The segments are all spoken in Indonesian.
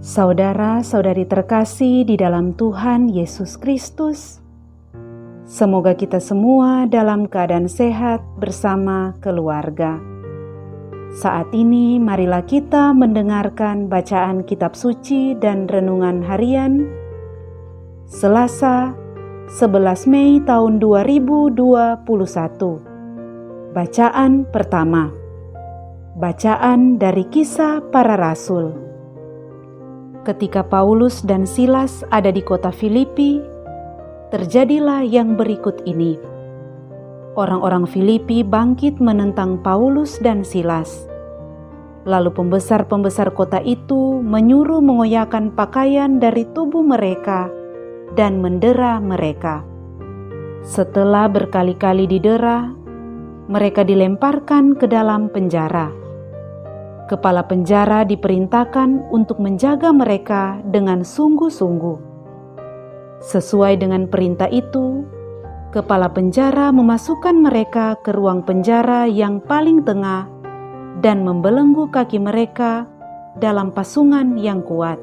Saudara-saudari terkasih di dalam Tuhan Yesus Kristus, semoga kita semua dalam keadaan sehat bersama keluarga. Saat ini marilah kita mendengarkan bacaan kitab suci dan renungan harian Selasa 11 Mei tahun 2021. Bacaan pertama. Bacaan dari Kisah Para Rasul. Ketika Paulus dan Silas ada di kota Filipi, terjadilah yang berikut ini. Orang-orang Filipi bangkit menentang Paulus dan Silas. Lalu pembesar-pembesar kota itu menyuruh mengoyakkan pakaian dari tubuh mereka dan mendera mereka. Setelah berkali-kali didera, mereka dilemparkan ke dalam penjara. Kepala penjara diperintahkan untuk menjaga mereka dengan sungguh-sungguh. Sesuai dengan perintah itu, kepala penjara memasukkan mereka ke ruang penjara yang paling tengah dan membelenggu kaki mereka dalam pasungan yang kuat.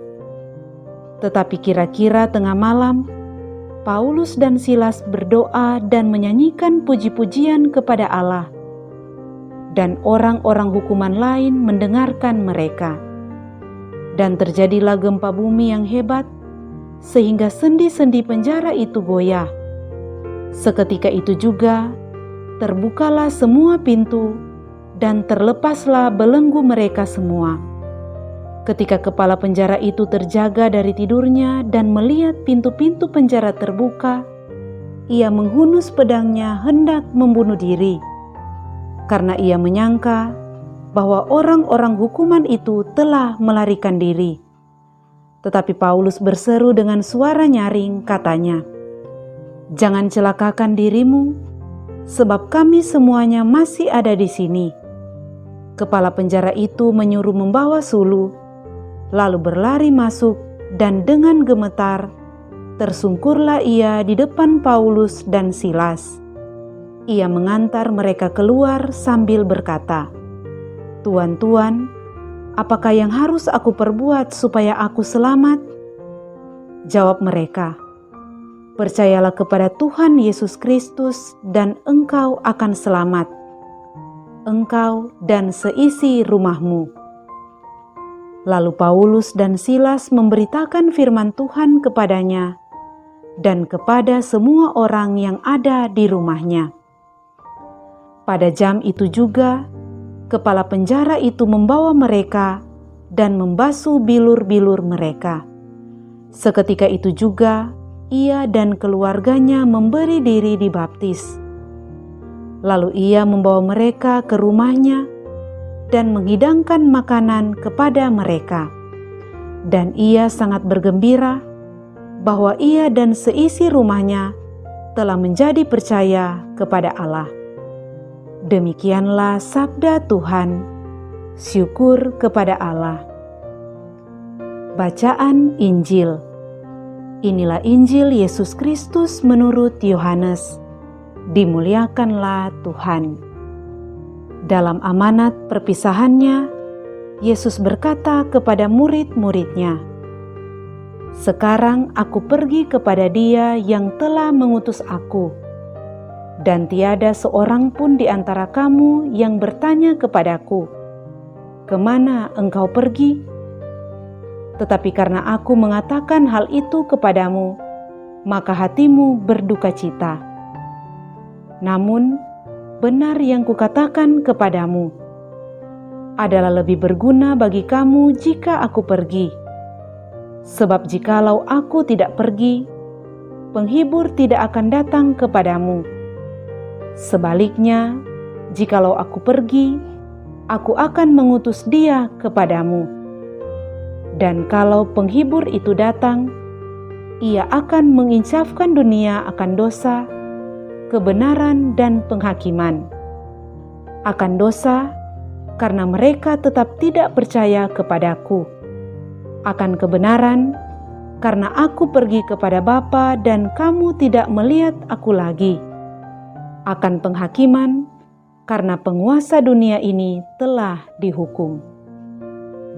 Tetapi kira-kira tengah malam, Paulus dan Silas berdoa dan menyanyikan puji-pujian kepada Allah. Dan orang-orang hukuman lain mendengarkan mereka. Dan terjadilah gempa bumi yang hebat, sehingga sendi-sendi penjara itu goyah. Seketika itu juga, terbukalah semua pintu, dan terlepaslah belenggu mereka semua. Ketika kepala penjara itu terjaga dari tidurnya dan melihat pintu-pintu penjara terbuka, ia menghunus pedangnya hendak membunuh diri. Karena ia menyangka bahwa orang-orang hukuman itu telah melarikan diri. Tetapi Paulus berseru dengan suara nyaring, katanya, "Jangan celakakan dirimu, sebab kami semuanya masih ada di sini." Kepala penjara itu menyuruh membawa suluh, lalu berlari masuk, dan dengan gemetar tersungkurlah ia di depan Paulus dan Silas. Ia mengantar mereka keluar sambil berkata, "Tuan, apakah yang harus aku perbuat supaya aku selamat?" Jawab mereka, "Percayalah kepada Tuhan Yesus Kristus dan engkau akan selamat, engkau dan seisi rumahmu." Lalu Paulus dan Silas memberitakan firman Tuhan kepadanya dan kepada semua orang yang ada di rumahnya. Pada jam itu juga, kepala penjara itu membawa mereka dan membasuh bilur-bilur mereka. Seketika itu juga, ia dan keluarganya memberi diri dibaptis. Lalu ia membawa mereka ke rumahnya dan menghidangkan makanan kepada mereka. Dan ia sangat bergembira bahwa ia dan seisi rumahnya telah menjadi percaya kepada Allah. Demikianlah sabda Tuhan. Syukur kepada Allah. Bacaan Injil. Inilah Injil Yesus Kristus menurut Yohanes. Dimuliakanlah Tuhan. Dalam amanat perpisahannya, Yesus berkata kepada murid-muridnya, "Sekarang aku pergi kepada Dia yang telah mengutus aku. Dan tiada seorang pun di antara kamu yang bertanya kepadaku, 'Kemana engkau pergi?' Tetapi karena aku mengatakan hal itu kepadamu, maka hatimu berduka cita. Namun, benar yang kukatakan kepadamu, adalah lebih berguna bagi kamu jika aku pergi. Sebab jikalau aku tidak pergi, penghibur tidak akan datang kepadamu. Sebaliknya, jikalau aku pergi, aku akan mengutus Dia kepadamu. Dan kalau penghibur itu datang, Ia akan menginsafkan dunia akan dosa, kebenaran dan penghakiman. Akan dosa, karena mereka tetap tidak percaya kepadaku. Akan kebenaran, karena aku pergi kepada Bapa dan kamu tidak melihat aku lagi. Akan penghakiman, karena penguasa dunia ini telah dihukum.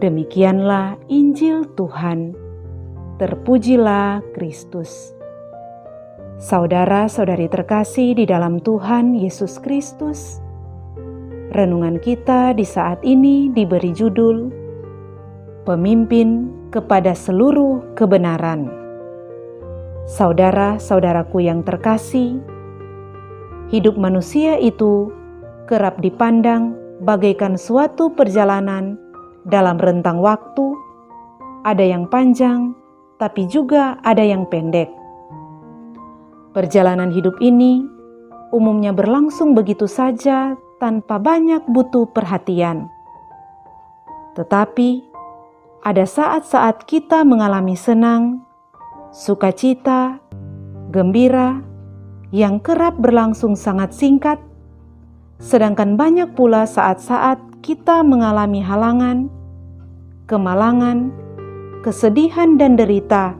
Demikianlah Injil Tuhan. Terpujilah Kristus. Saudara-saudari terkasih di dalam Tuhan Yesus Kristus, renungan kita di saat ini diberi judul Pemimpin kepada seluruh kebenaran. Saudara-saudaraku yang terkasih, hidup manusia itu kerap dipandang bagaikan suatu perjalanan dalam rentang waktu, ada yang panjang, tapi juga ada yang pendek. Perjalanan hidup ini umumnya berlangsung begitu saja tanpa banyak butuh perhatian. Tetapi, ada saat-saat kita mengalami senang, sukacita, gembira, yang kerap berlangsung sangat singkat, sedangkan banyak pula saat-saat kita mengalami halangan, kemalangan, kesedihan dan derita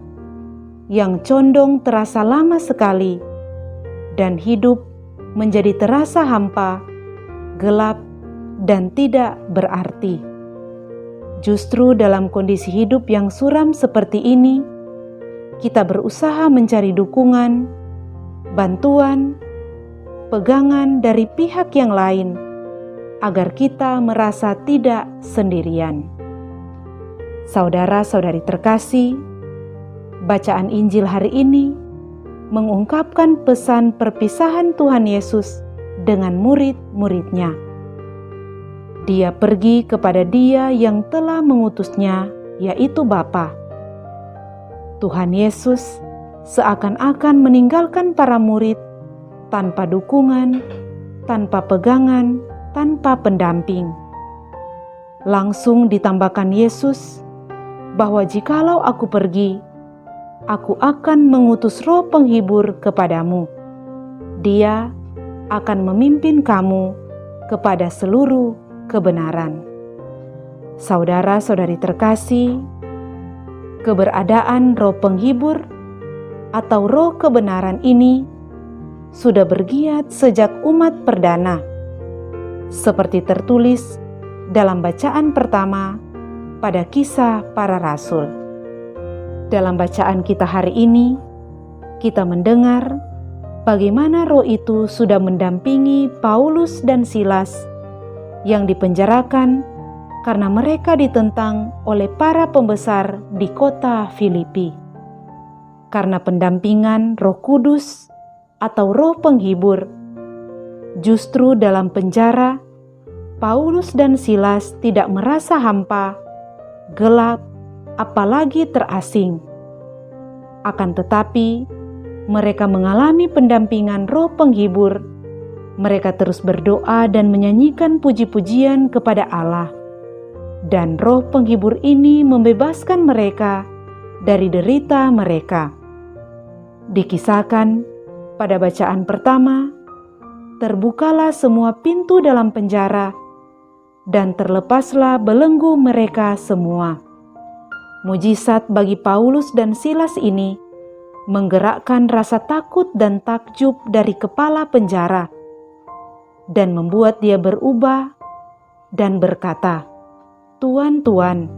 yang condong terasa lama sekali, dan hidup menjadi terasa hampa, gelap, dan tidak berarti. Justru dalam kondisi hidup yang suram seperti ini, kita berusaha mencari dukungan, bantuan, pegangan dari pihak yang lain, agar kita merasa tidak sendirian. Saudara-saudari terkasih, bacaan Injil hari ini mengungkapkan pesan perpisahan Tuhan Yesus dengan murid-muridnya. Dia pergi kepada Dia yang telah mengutusnya, yaitu Bapa. Tuhan Yesus seakan-akan meninggalkan para murid tanpa dukungan, tanpa pegangan, tanpa pendamping. Langsung ditambahkan Yesus bahwa jikalau aku pergi, aku akan mengutus Roh Penghibur kepadamu. Dia akan memimpin kamu kepada seluruh kebenaran. Saudara-saudari terkasih, keberadaan Roh Penghibur atau Roh Kebenaran ini sudah bergiat sejak umat perdana, seperti tertulis dalam bacaan pertama pada Kisah Para Rasul. Dalam bacaan kita hari ini, kita mendengar bagaimana Roh itu sudah mendampingi Paulus dan Silas yang dipenjarakan karena mereka ditentang oleh para pembesar di kota Filipi. Karena pendampingan Roh Kudus atau Roh Penghibur, justru dalam penjara, Paulus dan Silas tidak merasa hampa, gelap, apalagi terasing. Akan tetapi, mereka mengalami pendampingan Roh Penghibur. Mereka terus berdoa dan menyanyikan puji-pujian kepada Allah. Dan Roh Penghibur ini membebaskan mereka dari derita mereka. Dikisahkan pada bacaan pertama, terbukalah semua pintu dalam penjara dan terlepaslah belenggu mereka semua. Mujizat bagi Paulus dan Silas ini menggerakkan rasa takut dan takjub dari kepala penjara dan membuat dia berubah dan berkata, "Tuan, Tuan,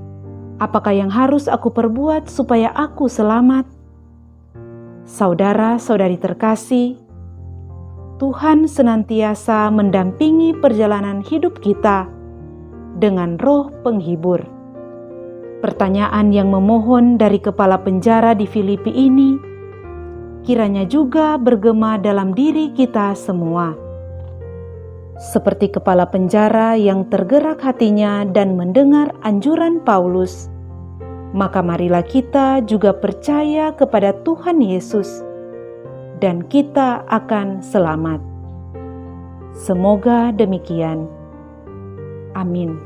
apakah yang harus aku perbuat supaya aku selamat?" Saudara-saudari terkasih, Tuhan senantiasa mendampingi perjalanan hidup kita dengan Roh Penghibur. Pertanyaan yang memohon dari kepala penjara di Filipi ini kiranya juga bergema dalam diri kita semua. Seperti kepala penjara yang tergerak hatinya dan mendengar anjuran Paulus, maka marilah kita juga percaya kepada Tuhan Yesus, dan kita akan selamat. Semoga demikian. Amin.